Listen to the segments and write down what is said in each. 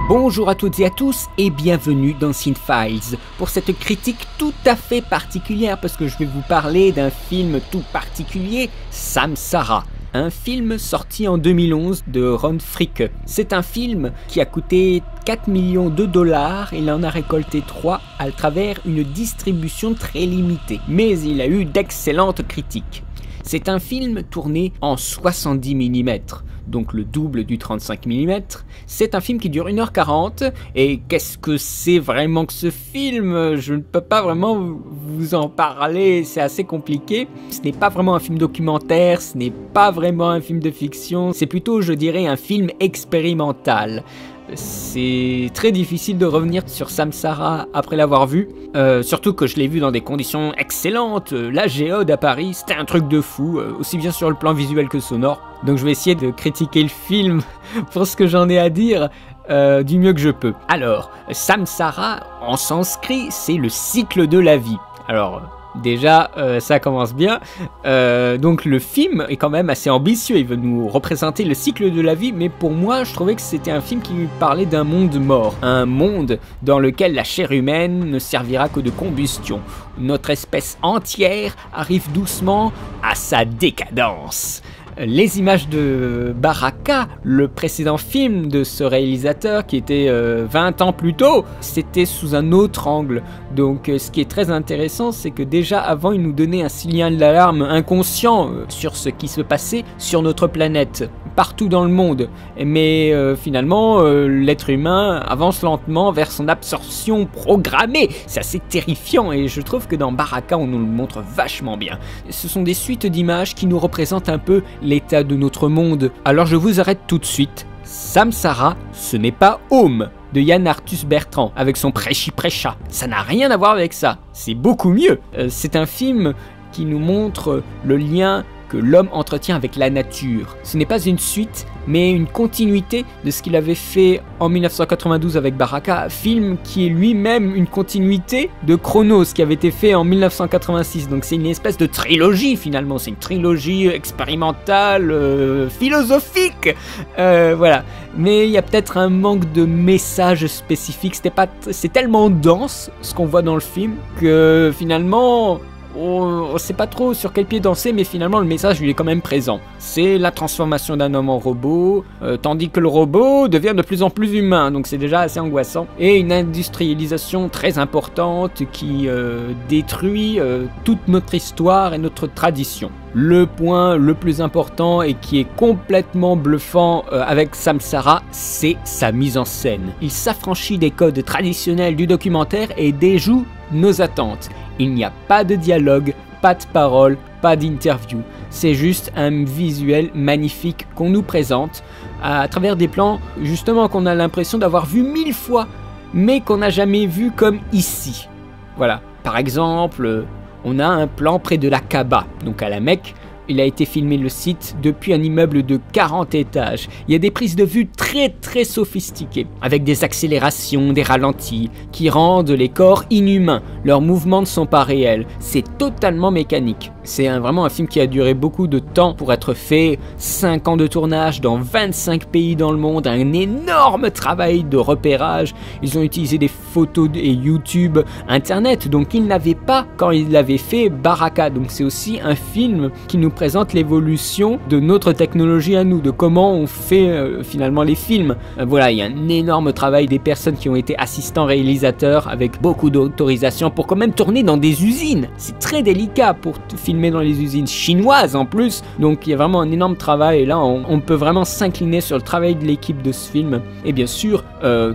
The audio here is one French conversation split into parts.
Bonjour à toutes et à tous et bienvenue dans Cinefiles pour cette critique tout à fait particulière parce que je vais vous parler d'un film tout particulier, Samsara. Un film sorti en 2011 de Ron Fricke. C'est un film qui a coûté 4 millions de dollars et il en a récolté 3 à travers une distribution très limitée. Mais il a eu d'excellentes critiques. C'est un film tourné en 70 mm, donc le double du 35 mm. C'est un film qui dure 1h40 et qu'est-ce que c'est vraiment que ce film? Je ne peux pas vraiment vous en parler, c'est assez compliqué. Ce n'est pas vraiment un film documentaire, ce n'est pas vraiment un film de fiction, c'est plutôt, je dirais, un film expérimental. C'est très difficile de revenir sur Samsara après l'avoir vu, surtout que je l'ai vu dans des conditions excellentes. La Géode à Paris, c'était un truc de fou, aussi bien sur le plan visuel que sonore. Donc je vais essayer de critiquer le film pour ce que j'en ai à dire du mieux que je peux. Alors, Samsara, en sanskrit, c'est le cycle de la vie. Alors, déjà, ça commence bien. Donc le film est quand même assez ambitieux, il veut nous représenter le cycle de la vie, mais pour moi, je trouvais que c'était un film qui parlait d'un monde mort. Un monde dans lequel la chair humaine ne servira que de combustion. Notre espèce entière arrive doucement à sa décadence. Les images de Baraka, le précédent film de ce réalisateur qui était 20 ans plus tôt, c'était sous un autre angle. Donc ce qui est très intéressant, c'est que déjà avant, il nous donnait un signal d'alarme inconscient sur ce qui se passait sur notre planète, partout dans le monde. Mais finalement, l'être humain avance lentement vers son absorption programmée. C'est assez terrifiant et je trouve que dans Baraka, on nous le montre vachement bien. Ce sont des suites d'images qui nous représentent un peu l'état de notre monde. Alors je vous arrête tout de suite. Samsara, ce n'est pas Home de Yann Arthus Bertrand avec son prêchi-prêcha. Ça n'a rien à voir avec ça. C'est beaucoup mieux. C'est un film qui nous montre le lien que l'homme entretient avec la nature. Ce n'est pas une suite, mais une continuité de ce qu'il avait fait en 1992 avec Baraka, film qui est lui-même une continuité de Chronos, qui avait été fait en 1986. Donc c'est une espèce de trilogie finalement, c'est une trilogie expérimentale, philosophique, voilà. Mais il y a peut-être un manque de message spécifique, c'est tellement dense ce qu'on voit dans le film que finalement on ne sait pas trop sur quel pied danser, mais finalement le message lui est quand même présent. C'est la transformation d'un homme en robot, tandis que le robot devient de plus en plus humain, donc c'est déjà assez angoissant. Et une industrialisation très importante qui détruit toute notre histoire et notre tradition. Le point le plus important et qui est complètement bluffant avec Samsara, c'est sa mise en scène. Il s'affranchit des codes traditionnels du documentaire et déjoue nos attentes. Il n'y a pas de dialogue, pas de parole, pas d'interview. C'est juste un visuel magnifique qu'on nous présente à travers des plans justement qu'on a l'impression d'avoir vu 1000 fois, mais qu'on n'a jamais vu comme ici. Voilà, par exemple, on a un plan près de la Kaaba, donc à la Mecque. Il a été filmé le site depuis un immeuble de 40 étages. Il y a des prises de vue très sophistiquées, avec des accélérations, des ralentis, qui rendent les corps inhumains. Leurs mouvements ne sont pas réels, c'est totalement mécanique. C'est vraiment un film qui a duré beaucoup de temps pour être fait, 5 ans de tournage dans 25 pays dans le monde, un énorme travail de repérage. Ils ont utilisé des photos et YouTube, Internet, donc ils n'avaient pas quand ils l'avaient fait Baraka. Donc c'est aussi un film qui nous présente l'évolution de notre technologie à nous, de comment on fait finalement les films. Voilà, il y a un énorme travail des personnes qui ont été assistants réalisateurs avec beaucoup d'autorisation pour quand même tourner dans des usines. C'est très délicat pour filmer dans les usines chinoises en plus, donc il y a vraiment un énorme travail et là on peut vraiment s'incliner sur le travail de l'équipe de ce film et bien sûr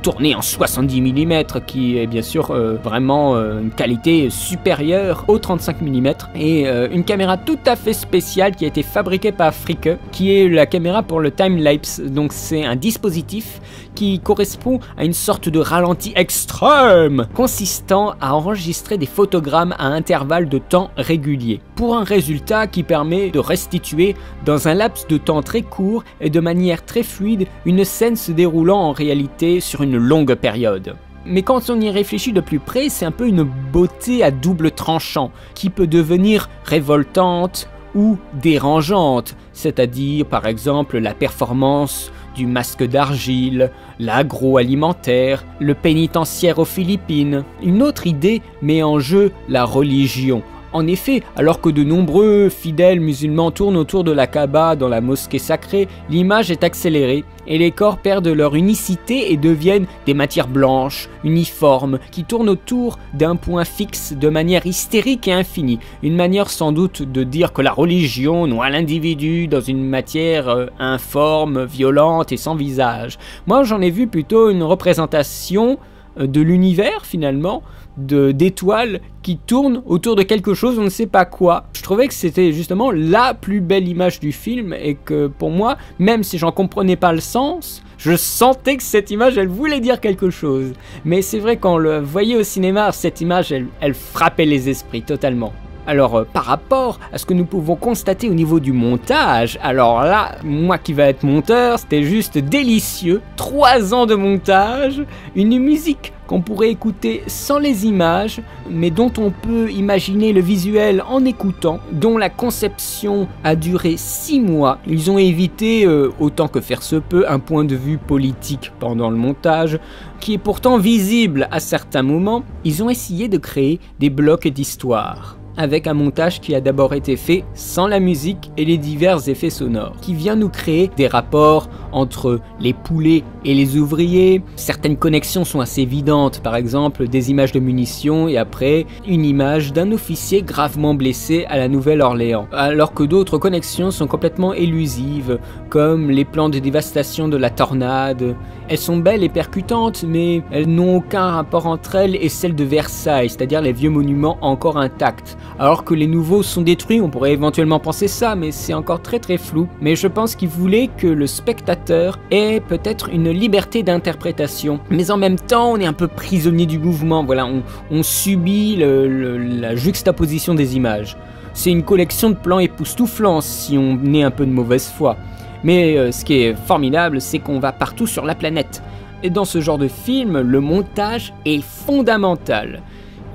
tourner en 70 mm qui est bien sûr vraiment une qualité supérieure au 35 mm et une caméra tout à fait spéciale qui a été fabriquée par Fricke, qui est la caméra pour le time-lapse. Donc c'est un dispositif qui correspond à une sorte de ralenti extrême consistant à enregistrer des photogrammes à intervalles de temps réguliers pour un résultat qui permet de restituer dans un laps de temps très court et de manière très fluide une scène se déroulant en réalité sur une longue période. Mais quand on y réfléchit de plus près, c'est un peu une beauté à double tranchant qui peut devenir révoltante ou dérangeante, c'est-à-dire par exemple la performance du masque d'argile, l'agroalimentaire, le pénitentiaire aux Philippines. Une autre idée met en jeu la religion. En effet, alors que de nombreux fidèles musulmans tournent autour de la Kaaba dans la mosquée sacrée, l'image est accélérée et les corps perdent leur unicité et deviennent des matières blanches, uniformes, qui tournent autour d'un point fixe de manière hystérique et infinie. Une manière sans doute de dire que la religion noie l'individu dans une matière informe, violente et sans visage. Moi j'en ai vu plutôt une représentation de l'univers finalement, d'étoiles qui tournent autour de quelque chose, on ne sait pas quoi. Je trouvais que c'était justement la plus belle image du film et que pour moi, même si j'en comprenais pas le sens, je sentais que cette image, elle voulait dire quelque chose. Mais c'est vrai qu'on le voyait au cinéma, cette image, elle frappait les esprits totalement. Alors par rapport à ce que nous pouvons constater au niveau du montage, alors là, moi qui vais être monteur, c'était juste délicieux. 3 ans de montage, une musique qu'on pourrait écouter sans les images, mais dont on peut imaginer le visuel en écoutant, dont la conception a duré 6 mois. Ils ont évité, autant que faire se peut, un point de vue politique pendant le montage, qui est pourtant visible à certains moments. Ils ont essayé de créer des blocs d'histoire, avec un montage qui a d'abord été fait sans la musique et les divers effets sonores, qui vient nous créer des rapports entre les poulets et les ouvriers. Certaines connexions sont assez évidentes, par exemple des images de munitions et après une image d'un officier gravement blessé à la Nouvelle-Orléans, alors que d'autres connexions sont complètement élusives, comme les plans de dévastation de la tornade. Elles sont belles et percutantes, mais elles n'ont aucun rapport entre elles et celles de Versailles, c'est-à-dire les vieux monuments encore intacts. Alors que les nouveaux sont détruits, on pourrait éventuellement penser ça, mais c'est encore très flou. Mais je pense qu'ils voulaient que le spectateur ait peut-être une liberté d'interprétation. Mais en même temps, on est un peu prisonnier du mouvement, voilà, on subit la juxtaposition des images. C'est une collection de plans époustouflants si on est un peu de mauvaise foi. Mais ce qui est formidable, c'est qu'on va partout sur la planète. Et dans ce genre de film, le montage est fondamental.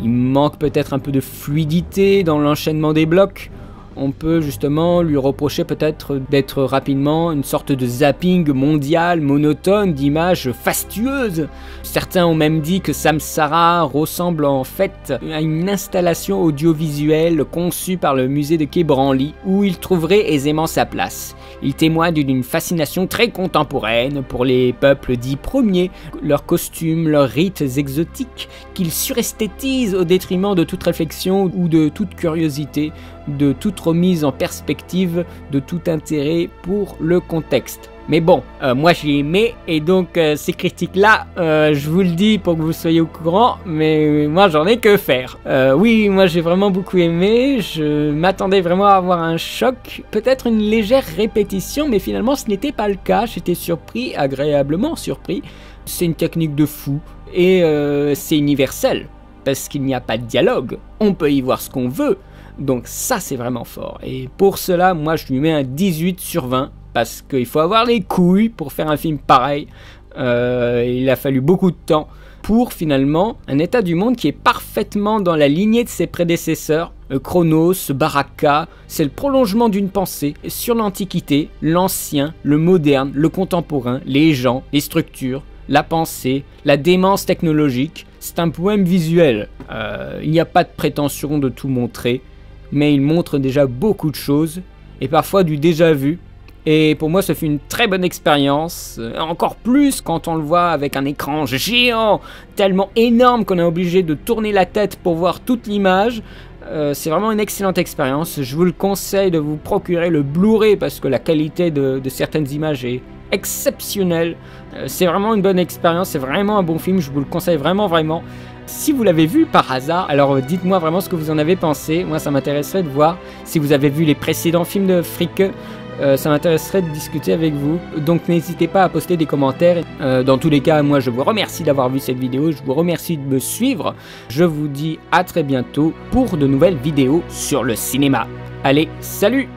Il manque peut-être un peu de fluidité dans l'enchaînement des blocs. On peut justement lui reprocher peut-être d'être rapidement une sorte de zapping mondial, monotone, d'images fastueuses. Certains ont même dit que Samsara ressemble en fait à une installation audiovisuelle conçue par le musée de Quai Branly, où il trouverait aisément sa place. Il témoigne d'une fascination très contemporaine pour les peuples dits premiers, leurs costumes, leurs rites exotiques, qu'ils suresthétisent au détriment de toute réflexion ou de toute curiosité, de toute remise en perspective, de tout intérêt pour le contexte. Mais bon, moi j'ai aimé et donc ces critiques-là, je vous le dis pour que vous soyez au courant, mais moi j'en ai que faire. Oui, moi j'ai vraiment beaucoup aimé, je m'attendais vraiment à avoir un choc, peut-être une légère répétition, mais finalement ce n'était pas le cas, j'étais surpris, agréablement surpris. C'est une technique de fou et c'est universel, parce qu'il n'y a pas de dialogue, on peut y voir ce qu'on veut, donc ça c'est vraiment fort. Et pour cela, moi je lui mets un 18 sur 20. Parce qu'il faut avoir les couilles pour faire un film pareil. Il a fallu beaucoup de temps pour finalement un état du monde qui est parfaitement dans la lignée de ses prédécesseurs. Chronos, Baraka, c'est le prolongement d'une pensée sur l'Antiquité, l'ancien, le moderne, le contemporain, les gens, les structures, la pensée, la démence technologique. C'est un poème visuel. Il n'y a pas de prétention de tout montrer, mais il montre déjà beaucoup de choses et parfois du déjà vu. Et pour moi, ça fait une très bonne expérience, encore plus quand on le voit avec un écran géant, tellement énorme qu'on est obligé de tourner la tête pour voir toute l'image. C'est vraiment une excellente expérience. Je vous le conseille de vous procurer le Blu-ray parce que la qualité de certaines images est exceptionnelle. C'est vraiment une bonne expérience, c'est vraiment un bon film, je vous le conseille vraiment. Si vous l'avez vu par hasard, alors dites-moi vraiment ce que vous en avez pensé. Moi, ça m'intéresserait de voir si vous avez vu les précédents films de Fricke. Ça m'intéresserait de discuter avec vous, donc n'hésitez pas à poster des commentaires. Dans tous les cas, moi je vous remercie d'avoir vu cette vidéo, je vous remercie de me suivre. Je vous dis à très bientôt pour de nouvelles vidéos sur le cinéma. Allez, salut!